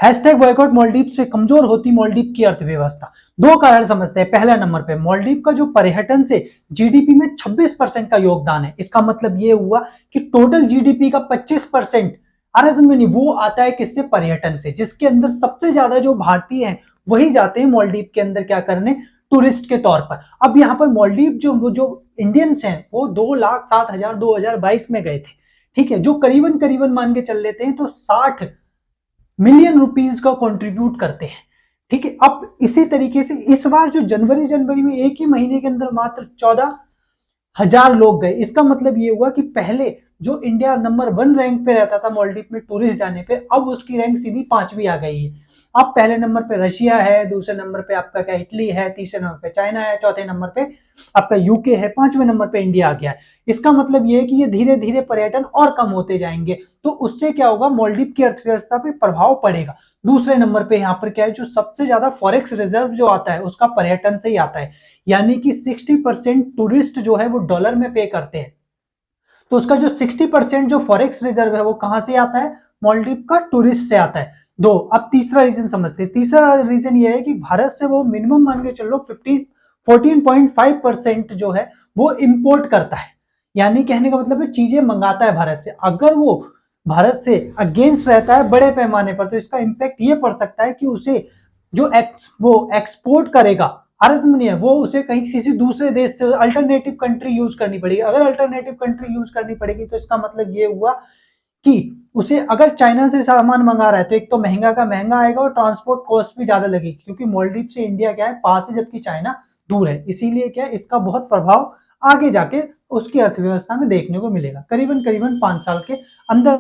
Hashtag boycott Maldives से कमजोर होती मालदीव की अर्थव्यवस्था। दो कारण समझते हैं। पहला नंबर पे मालदीव का जो पर्यटन से जीडीपी में 26% का योगदान है। इसका मतलब ये हुआ कि टोटल जीडीपी का 25% में नहीं, वो आता है किससे? पर्यटन से, जिसके अंदर सबसे ज्यादा जो भारतीय हैं वही जाते हैं मालदीव के अंदर क्या करने? टूरिस्ट के तौर पर। अब यहाँ पर मालदीव जो इंडियंस हैं वो 2,07,000 2022 में गए थे, ठीक है, जो करीबन करीबन मान के चल लेते हैं तो 60 मिलियन रुपीस का कंट्रीब्यूट करते हैं, ठीक है। अब इसी तरीके से इस बार जो जनवरी में एक ही महीने के अंदर मात्र 14,000 लोग गए। इसका मतलब ये हुआ कि पहले जो इंडिया नंबर 1 रैंक पे रहता था मालदीव में टूरिस्ट जाने पे, अब उसकी रैंक सीधी 5वीं आ गई है। अब पहले नंबर पे रशिया है, दूसरे नंबर पे आपका क्या इटली है, तीसरे नंबर पे चाइना है, चौथे नंबर पे आपका यूके है, 5वें नंबर पे इंडिया आ गया है। इसका मतलब ये है कि ये धीरे धीरे पर्यटन और कम होते जाएंगे, तो उससे क्या होगा? मालदीव की अर्थव्यवस्था पे प्रभाव पड़ेगा। दूसरे नंबर पे यहाँ पर क्या है, जो सबसे ज्यादा फॉरेक्स रिजर्व जो आता है उसका पर्यटन से ही आता है, यानी कि 60% टूरिस्ट जो है वो डॉलर में पे करते हैं। तो उसका जो 60% जो फॉरेक्स रिजर्व है वो कहां से आता है? मालदीव का टूरिस्ट से आता है। दो, अब तीसरा रीजन समझते हैं। तीसरा रीजन ये है कि भारत से वो मिनिमम मान के चलो 14.5% जो है वो इंपोर्ट करता है, यानी कहने का मतलब है चीजें मंगाता है भारत से। अगर वो भारत से अगेंस्ट रहता है बड़े पैमाने पर, तो इसका इंपैक्ट ये पड़ सकता है कि उसे जो वो एक्सपोर्ट करेगा अर्ज में नहीं है, वो उसे कहीं किसी दूसरे देश से अल्टरनेटिव कंट्री यूज करनी पड़ेगी। अगर अल्टरनेटिव कंट्री यूज करनी पड़ेगी तो इसका मतलब ये हुआ कि उसे अगर चाइना से सामान मंगा रहा है तो एक तो महंगा का महंगा आएगा और ट्रांसपोर्ट कॉस्ट भी ज्यादा लगेगी, क्योंकि मालदीव से इंडिया क्या है? पास है, जबकि चाइना दूर है। इसीलिए क्या है, इसका बहुत प्रभाव आगे जाके उसकी अर्थव्यवस्था में देखने को मिलेगा करीबन करीबन 5 साल के अंदर।